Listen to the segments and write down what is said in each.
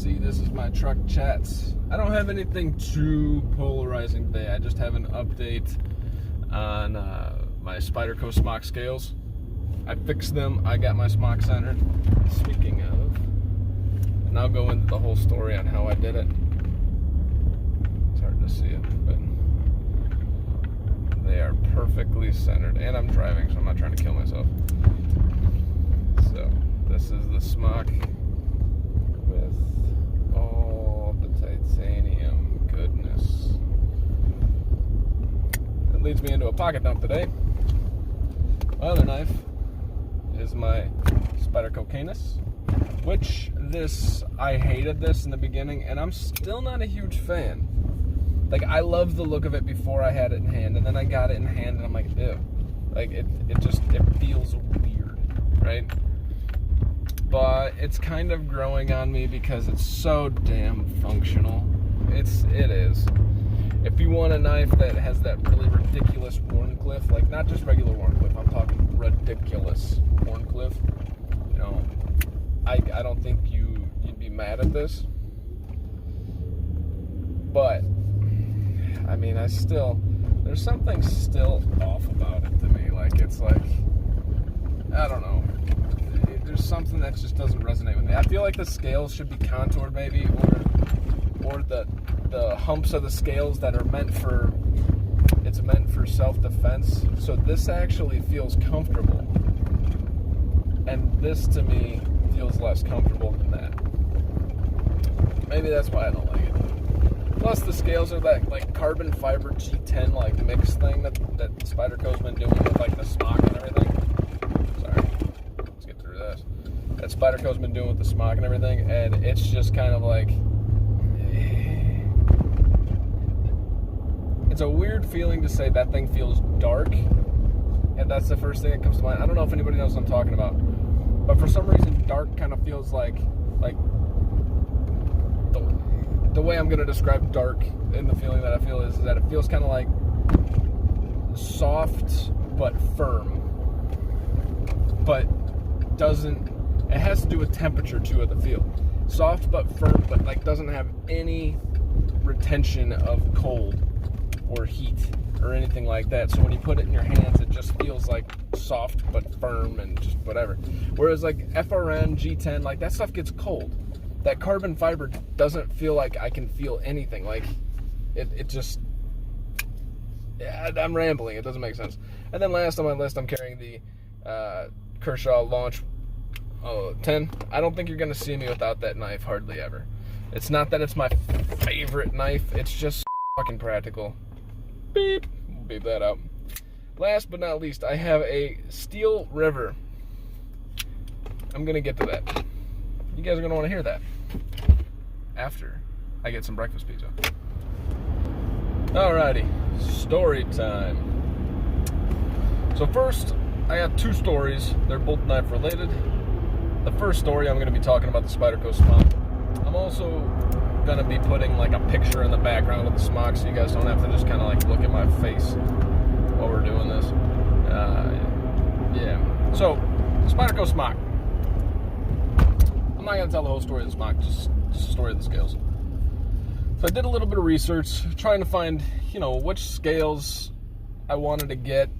see, this is my truck chats. I don't have anything too polarizing today. I just have an update on my Spyderco smock scales. I fixed them. I got my smock centered. Speaking of, and I'll go into the whole story on how I did it. It's hard to see it, but they are perfectly centered. And I'm driving, so I'm not trying to kill myself. So this is the smock with all the titanium goodness. It leads me into a pocket dump today. My other knife is my Spyderco Canis, which I hated this in the beginning, and I'm still not a huge fan. Like, I loved the look of it before I had it in hand, and then I got it in hand, and I'm like, ew. Like, it feels weird, right? But it's kind of growing on me because it's so damn functional. It is. If you want a knife that has that really ridiculous Wharncliffe, like not just regular Wharncliffe, I'm talking ridiculous Wharncliffe, you know, I don't think you'd be mad at this. But I mean, there's something still off about it to me. Like, it's like, I don't know. There's something that just doesn't resonate with me. I feel like the scales should be contoured maybe, or the humps of the scales that are meant for self-defense. So this actually feels comfortable. And this to me feels less comfortable than that. Maybe that's why I don't like it. Plus the scales are that like carbon fiber G10 like mix thing that Spyderco's been doing with like the smock and everything. Sorry. Let's get through this. That Spyderco's been doing with the smock and everything, and it's just kind of like, it's a weird feeling to say that thing feels dark, and that's the first thing that comes to mind. I don't know if anybody knows what I'm talking about, but for some reason dark kind of feels like the way I'm going to describe dark, and the feeling that I feel is that it feels kind of like soft but firm, but it has to do with temperature too of the feel. Soft but firm, but like doesn't have any retention of cold or heat or anything like that. So when you put it in your hands, it just feels like soft but firm and just whatever. Whereas like FRN, G10, like that stuff gets cold. That carbon fiber doesn't feel like I can feel anything. Like it just, yeah, I'm rambling. It doesn't make sense. And then last on my list, I'm carrying the Kershaw Launch 10. I don't think you're going to see me without that knife hardly ever. It's not that it's my favorite knife. It's just fucking practical. Beep. Beep that out. Last but not least, I have a Steel River. I'm going to get to that. You guys are going to want to hear that after I get some breakfast pizza. Alrighty, story time. So first, I got two stories. They're both knife related. The first story, I'm going to be talking about the Spyderco smock. I'm also going to be putting like a picture in the background of the smock so you guys don't have to just kind of like look at my face while we're doing this. Yeah. So, Spyderco smock. I'm not going to tell the whole story of the smock, just the story of the scales. So I did a little bit of research, trying to find, which scales I wanted to get.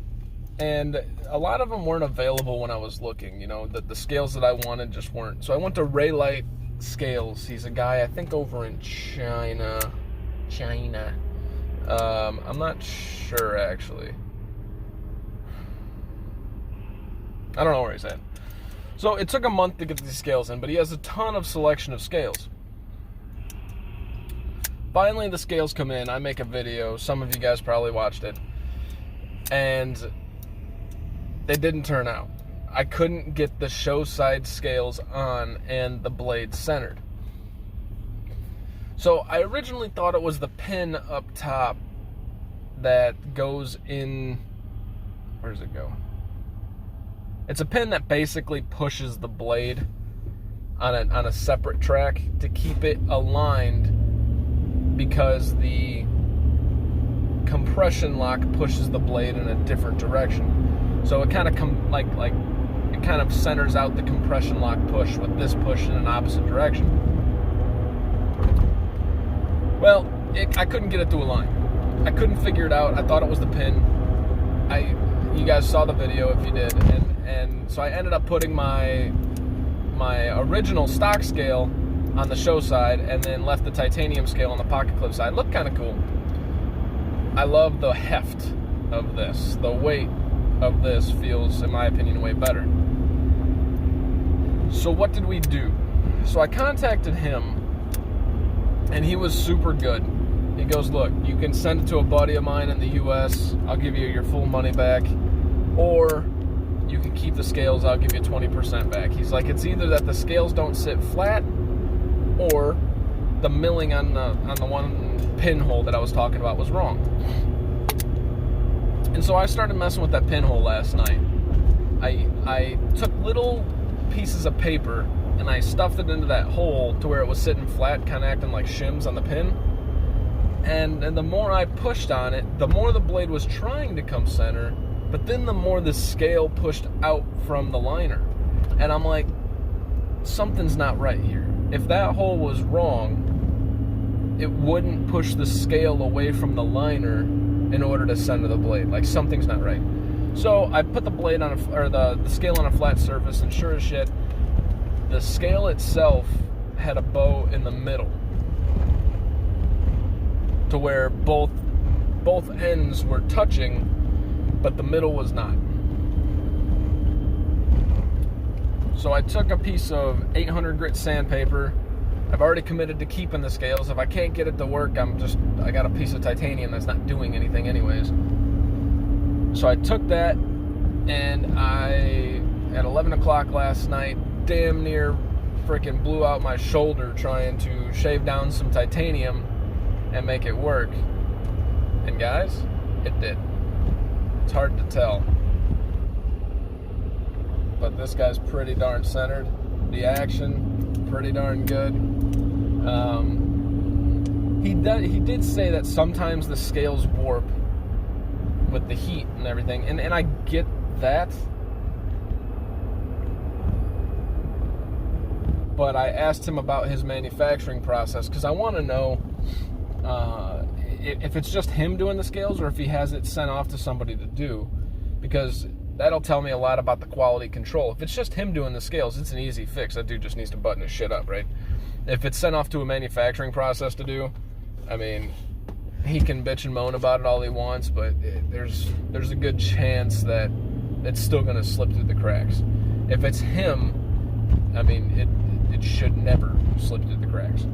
And a lot of them weren't available when I was looking, the scales that I wanted just weren't. So I went to Reylight Scales. He's a guy, I think, over in China. I'm not sure, actually. I don't know where he's at. So it took a month to get these scales in, but he has a ton of selection of scales. Finally, the scales come in. I make a video. Some of you guys probably watched it. And they didn't turn out. I couldn't get the show side scales on and the blade centered. So I originally thought it was the pin up top that goes in. Where does it go? It's a pin that basically pushes the blade on a separate track to keep it aligned, because the compression lock pushes the blade in a different direction. So it kind of it kind of centers out the compression lock push with this push in an opposite direction. Well, I couldn't get it through a line. I couldn't figure it out. I thought it was the pin. You guys saw the video if you did, and so I ended up putting my original stock scale on the show side, and then left the titanium scale on the pocket clip side. Looked kind of cool. I love the heft of this. The weight of this feels, in my opinion, way better. So what did we do? So I contacted him, and he was super good. He goes, look, you can send it to a buddy of mine in the U.S. I'll give you your full money back. Or you can keep the scales. I'll give you 20% back. He's like, it's either that the scales don't sit flat or the milling on the one pinhole that I was talking about was wrong. And so I started messing with that pinhole last night. I took little pieces of paper and I stuffed it into that hole to where it was sitting flat, kind of acting like shims on the pin. And the more I pushed on it, the more the blade was trying to come center, but then the more the scale pushed out from the liner. And I'm like, something's not right here. If that hole was wrong, it wouldn't push the scale away from the liner in order to center the blade. Like, something's not right. So I put the blade on the scale on a flat surface, and sure as shit, the scale itself had a bow in the middle, to where both ends were touching, but the middle was not. So I took a piece of 800 grit sandpaper. I've already committed to keeping the scales. If I can't get it to work, I got a piece of titanium that's not doing anything anyways. So I took that, and at 11 o'clock last night, damn near freaking blew out my shoulder trying to shave down some titanium and make it work. And guys, it did. It's hard to tell, but this guy's pretty darn centered. The action, pretty darn good. He did say that sometimes the scales warp with the heat and everything, and I get that. But I asked him about his manufacturing process, because I want to know if it's just him doing the scales or if he has it sent off to somebody to do, because that'll tell me a lot about the quality control. If it's just him doing the scales, it's an easy fix. That dude just needs to button his shit up, right? If it's sent off to a manufacturing process to do, I mean, he can bitch and moan about it all he wants, but there's a good chance that it's still going to slip through the cracks. If it's him, I mean, it should never slip through the cracks.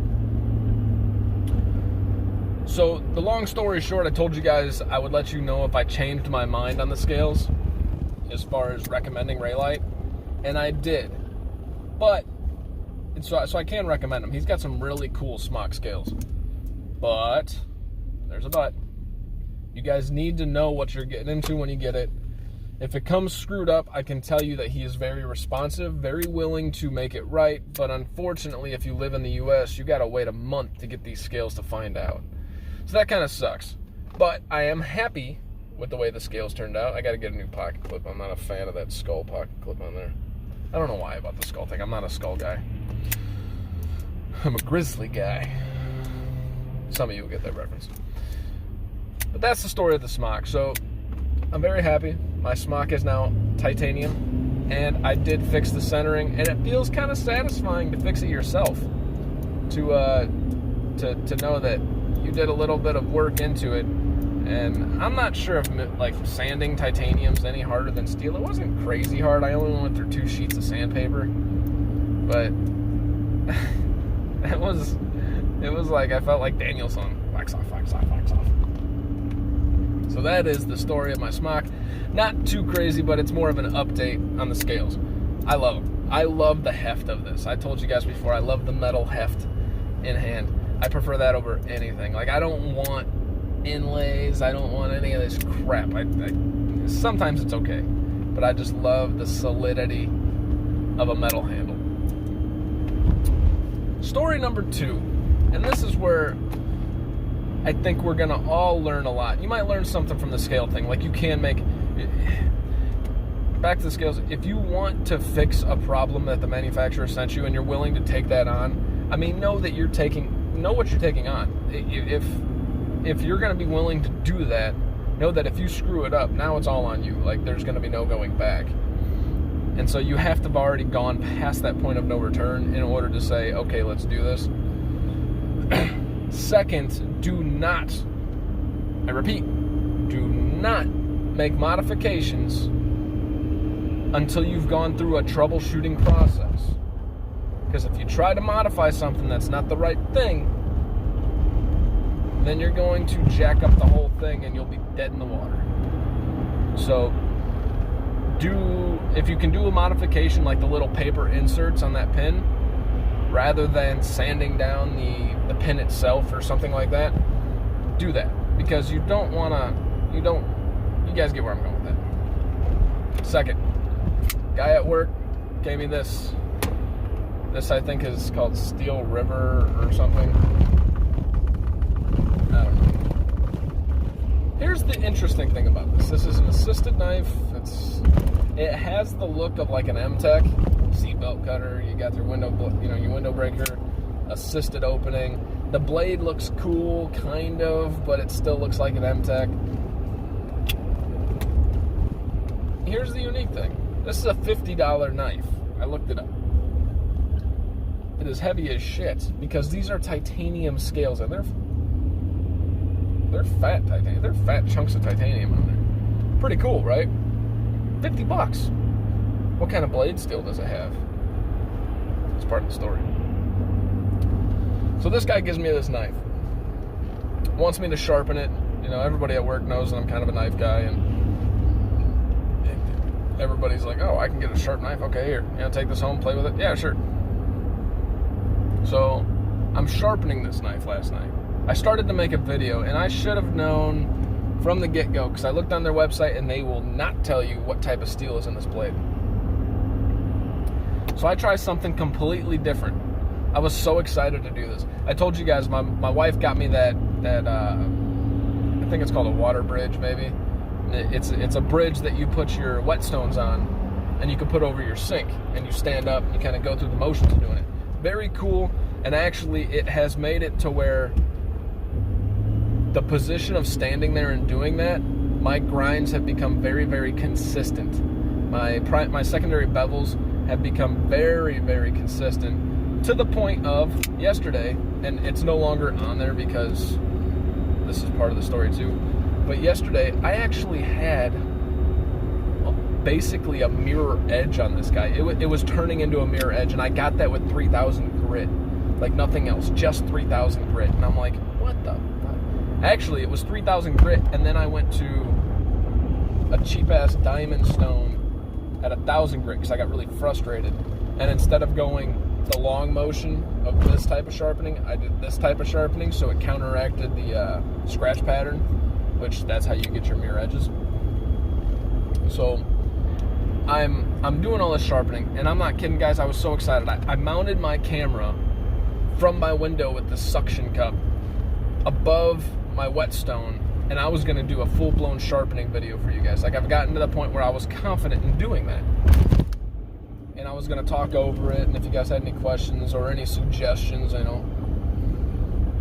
So, the long story short, I told you guys I would let you know if I changed my mind on the scales as far as recommending Reylight, and I did. But, so I can recommend him. He's got some really cool smock scales. But, there's a but. You guys need to know what you're getting into when you get it. If it comes screwed up, I can tell you that he is very responsive, very willing to make it right, but unfortunately, if you live in the U.S., you gotta wait a month to get these scales to find out. So that kind of sucks. But I am happy with the way the scales turned out. I gotta get a new pocket clip. I'm not a fan of that skull pocket clip on there. I don't know why about the skull thing. I'm not a skull guy. I'm a grizzly guy. Some of you will get that reference. But that's the story of the smock. So I'm very happy. My smock is now titanium, and I did fix the centering, and it feels kind of satisfying to fix it yourself. To know that you did a little bit of work into it. And I'm not sure if like sanding titanium's any harder than steel. It wasn't crazy hard. I only went through 2 sheets of sandpaper, but it was like I felt like Daniel's song, wax off, wax off, wax off. So that is the story of my smock. Not too crazy, but it's more of an update on the scales. I love them. I love the heft of this. I told you guys before, I love the metal heft in hand. I prefer that over anything. Like, I don't want inlays. I don't want any of this crap. Sometimes it's okay, but I just love the solidity of a metal handle. Story number 2, and this is where I think we're going to all learn a lot. You might learn something from the scale thing. Like, you can make... Back to the scales. If you want to fix a problem that the manufacturer sent you and you're willing to take that on, I mean, know that you're taking know what you're taking on. If you're going to be willing to do that, know that if you screw it up, now it's all on you. Like, there's going to be no going back. And so you have to have already gone past that point of no return in order to say, okay, let's do this. Second, do not, I repeat, do not make modifications until you've gone through a troubleshooting process. Because if you try to modify something that's not the right thing, then you're going to jack up the whole thing and you'll be dead in the water. So if you can do a modification like the little paper inserts on that pin, rather than sanding down the pin itself or something like that, do that. Because you don't want to, you guys get where I'm going with that. Second, guy at work gave me this. This, I think, is called Steel River or something. I don't know. Here's the interesting thing about this. This is an assisted knife. It has the look of like an M-Tech seatbelt cutter. You got your window breaker, assisted opening. The blade looks cool, kind of, but it still looks like an M-Tech. Here's the unique thing. This is a $50 knife. I looked it up. It is heavy as shit because these are titanium scales, and they're fat titanium. They're fat chunks of titanium on there. Pretty cool, right? $50. What kind of blade steel does it have? It's part of the story. So this guy gives me this knife. Wants me to sharpen it. You know, everybody at work knows that I'm kind of a knife guy, and everybody's like, oh, I can get a sharp knife. Okay, here. You know, take this home, play with it. Yeah, sure. So I'm sharpening this knife last night. I started to make a video, and I should have known from the get-go, because I looked on their website and they will not tell you what type of steel is in this blade. So I tried something completely different. I was so excited to do this. I told you guys my wife got me that I think it's called a water bridge, maybe. It's a bridge that you put your whetstones on, and you can put over your sink, and you stand up and you kind of go through the motions of doing it. Very cool, and actually it has made it to where the position of standing there and doing that, my grinds have become very, very consistent. My secondary bevels have become very, very consistent to the point of yesterday, and it's no longer on there because this is part of the story too, but yesterday I actually had basically a mirror edge on this guy. It was turning into a mirror edge, and I got that with 3000 grit, like nothing else, just 3000 grit, and I'm like, what the fuck? Actually, it was 3000 grit, and then I went to a cheap-ass diamond stone at 1000 grit because I got really frustrated, and instead of going the long motion of this type of sharpening, I did this type of sharpening, so it counteracted the scratch pattern, which that's how you get your mirror edges. So I'm doing all this sharpening, and I'm not kidding, guys. I was so excited. I mounted my camera from my window with the suction cup above my whetstone, and I was going to do a full-blown sharpening video for you guys. Like, I've gotten to the point where I was confident in doing that, and I was going to talk over it, and if you guys had any questions or any suggestions, I know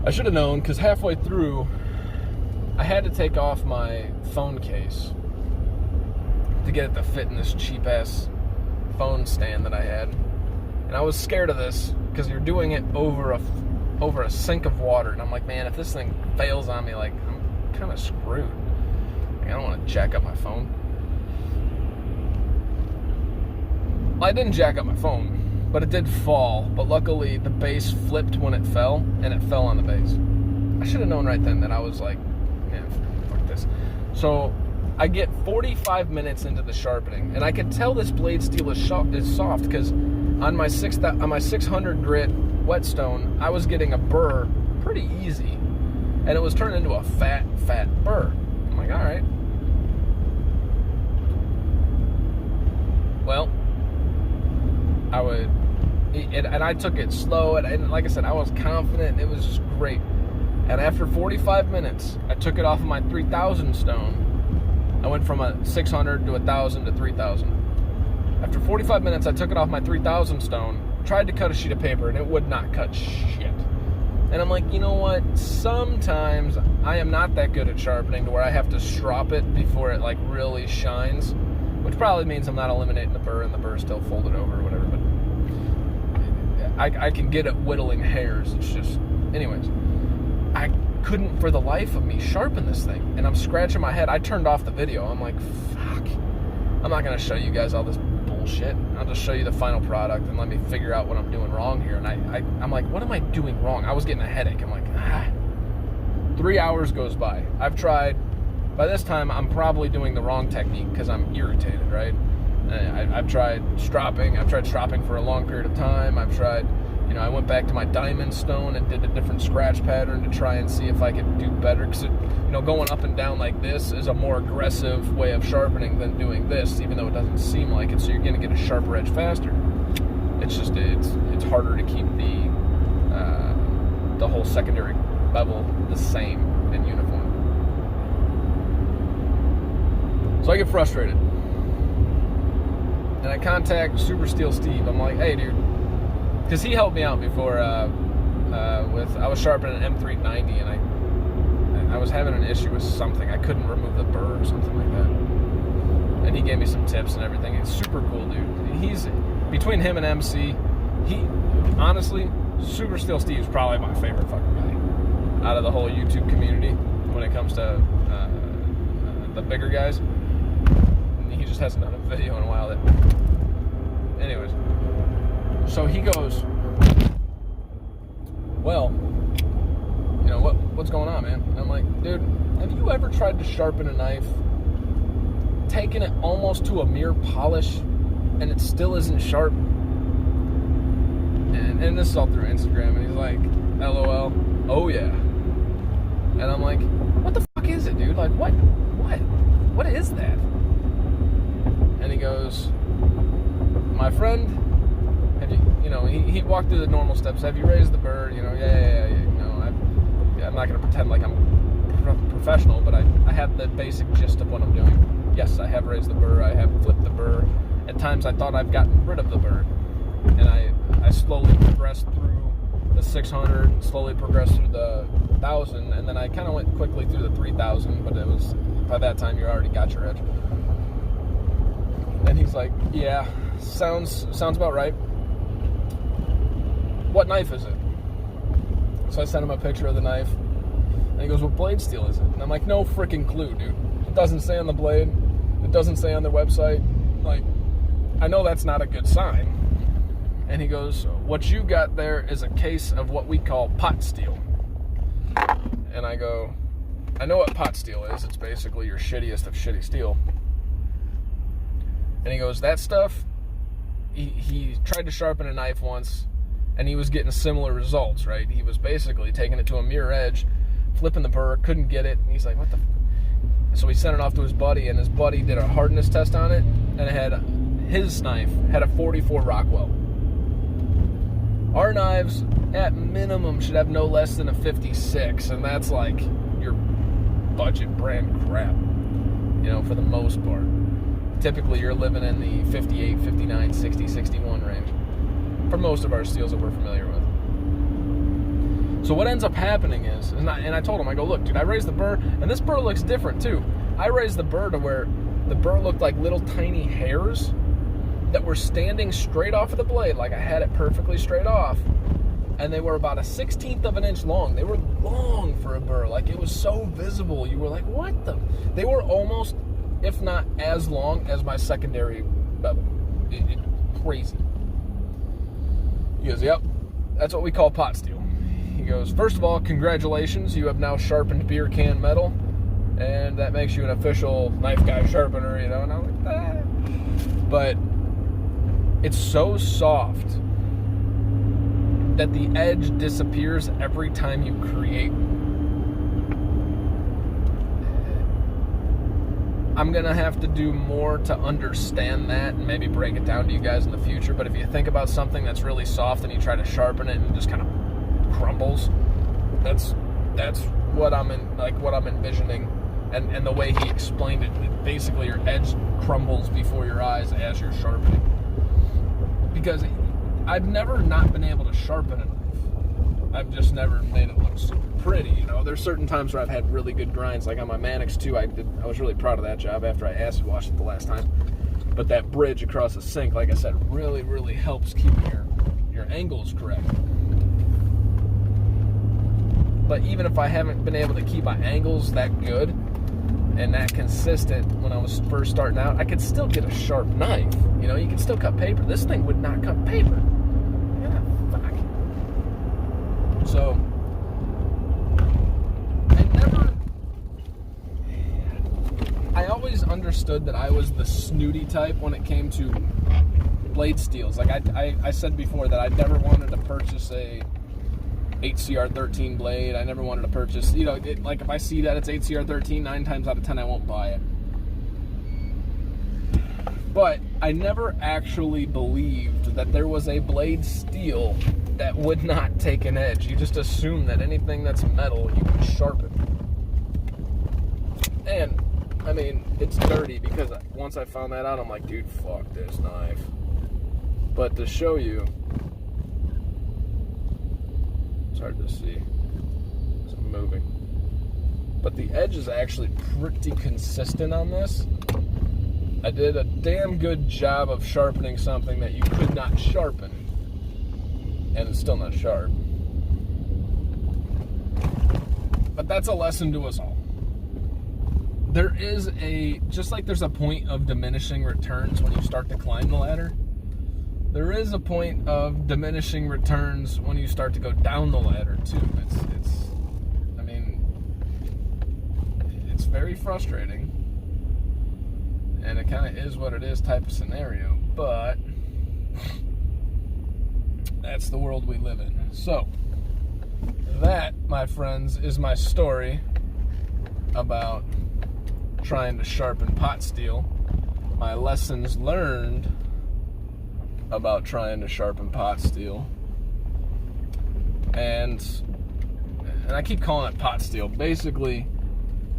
I should have known, because halfway through I had to take off my phone case to get it to fit in this cheap-ass phone stand that I had. And I was scared of this because you're doing it over a sink of water, and I'm like, man, if this thing fails on me, like, I'm kind of screwed. Like, I don't want to jack up my phone. Well, I didn't jack up my phone, but it did fall. But luckily, the base flipped when it fell, and it fell on the base. I should have known right then that I was like, man, fuck this. So I get 45 minutes into the sharpening, and I could tell this blade steel is soft because on my 600 grit whetstone, I was getting a burr pretty easy, and it was turning into a fat burr. I'm like, all right. Well, and I took it slow, and like I said, I was confident, and it was just great. And after 45 minutes, I took it off of my 3000 stone. I went from a 600 to 1000 to 3000. After 45 minutes, I took it off my 3000 stone, tried to cut a sheet of paper, and it would not cut shit. And I'm like, you know what? Sometimes I am not that good at sharpening to where I have to strop it before it like really shines, which probably means I'm not eliminating the burr and the burr's still folded over or whatever. But I can get at whittling hairs. It's just, anyways, I couldn't for the life of me sharpen this thing, and I'm scratching my head. I turned off the video. I'm like, fuck, I'm not gonna show you guys all this bullshit. I'll just show you the final product and let me figure out what I'm doing wrong here. And I'm like, what am I doing wrong? I was getting a headache. I'm like, 3 hours goes by. I've tried. By this time, I'm probably doing the wrong technique because I'm irritated, right? I've tried stropping. I've tried stropping for a long period of time. I've tried, I went back to my diamond stone and did a different scratch pattern to try and see if I could do better. Because, going up and down like this is a more aggressive way of sharpening than doing this, even though it doesn't seem like it. So you're going to get a sharper edge faster. It's just, it's harder to keep the whole secondary bevel the same and uniform. So I get frustrated. And I contact Super Steel Steve. I'm like, hey, dude. Because he helped me out before I was sharpening an M390 and I was having an issue with something. I couldn't remove the burr or something like that. And he gave me some tips and everything. He's super cool, dude. He's, between him and MC, honestly, Super Steel Steve's probably my favorite fucking guy out of the whole YouTube community when it comes to the bigger guys. He just hasn't done a video in a while. Anyways. So he goes, well, what's going on, man? And I'm like, dude, have you ever tried to sharpen a knife, taken it almost to a mere polish, and it still isn't sharp? And this is all through Instagram, and he's like, LOL, oh yeah. And I'm like, what the fuck is it, dude? Like, what is that? And he goes, my friend, have you, he walked through the normal steps. Have you raised the burr? Yeah. I'm not going to pretend like I'm professional, but I have the basic gist of what I'm doing. Yes, I have raised the burr. I have flipped the burr. At times I thought I've gotten rid of the burr. And I slowly progressed through the 600, slowly progressed through the 1,000, and then I kind of went quickly through the 3,000, but it was, by that time you already got your edge. And he's like, yeah, sounds about right. What knife is it? So I sent him a picture of the knife, and he goes, what blade steel is it? And I'm like, no freaking clue, dude. It doesn't say on the blade. It doesn't say on their website. Like, I know that's not a good sign. And he goes, what you got there is a case of what we call pot steel. And I go, I know what pot steel is. It's basically your shittiest of shitty steel. And he goes, that stuff, he tried to sharpen a knife once, and he was getting similar results, right? He was basically taking it to a mirror edge, flipping the burr, couldn't get it, and he's like, what the f-? So he sent it off to his buddy, and his buddy did a hardness test on it, and his knife had a 44 Rockwell. Our knives, at minimum, should have no less than a 56, and that's like your budget brand crap, for the most part. Typically, you're living in the 58, 59, 60, 61 range for most of our steels that we're familiar with. So what ends up happening is, and I told him, I go, look, dude, I raised the burr, and this burr looks different too. I raised the burr to where the burr looked like little tiny hairs that were standing straight off of the blade, like I had it perfectly straight off, and they were about a 1/16 of an inch long. They were long for a burr, like it was so visible. You were like, what the? They were almost, if not as long as my secondary bevel. Crazy. He goes, yep, that's what we call pot steel. He goes, first of all, congratulations, you have now sharpened beer can metal, and that makes you an official knife guy sharpener, and I'm like, ah. But it's so soft that the edge disappears every time you create. I'm gonna have to do more to understand that and maybe break it down to you guys in the future. But if you think about something that's really soft and you try to sharpen it and it just kind of crumbles, that's what I'm envisioning. And the way he explained it, basically your edge crumbles before your eyes as you're sharpening. Because I've never not been able to sharpen a knife. I've just never made it look super pretty, you know. There's certain times where I've had really good grinds, like on my Mannix 2, I was really proud of that job after I acid washed it the last time. But that bridge across the sink, like I said, really, really helps keep your angles correct. But even if I haven't been able to keep my angles that good and that consistent when I was first starting out, I could still get a sharp knife. You know, you can still cut paper. This thing would not cut paper. Yeah, fuck. So, I always understood that I was the snooty type when it came to blade steels. Like I said before that I never wanted to purchase a HCR13 blade. I never wanted to purchase, you know, like if I see that it's HCR13, 9 times out of 10 I won't buy it. But I never actually believed that there was a blade steel that would not take an edge. You just assume that anything that's metal you can sharpen. And I mean, it's dirty because once I found that out, I'm like, dude, fuck this knife. But to show you, it's hard to see because I'm moving. But the edge is actually pretty consistent on this. I did a damn good job of sharpening something that you could not sharpen. And it's still not sharp. But that's a lesson to us all. There is just like there's a point of diminishing returns when you start to climb the ladder, there is a point of diminishing returns when you start to go down the ladder too. I mean, it's very frustrating, and it kind of is what it is type of scenario, but that's the world we live in. So, that, my friends, is my story about trying to sharpen pot steel. My lessons learned about trying to sharpen pot steel. And I keep calling it pot steel. Basically,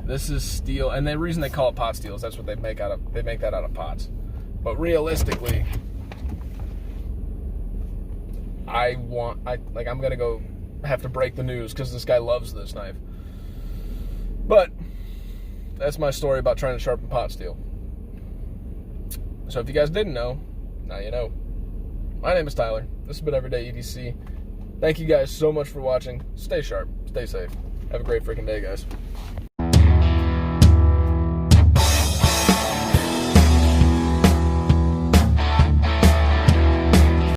this is steel, and the reason they call it pot steel is that's what they make that out of pots. But realistically, I'm gonna go have to break the news because this guy loves this knife. But that's my story about trying to sharpen pot steel. So if you guys didn't know, now you know. My name is Tyler. This has been Everyday EDC. Thank you guys so much for watching. Stay sharp. Stay safe. Have a great freaking day, guys.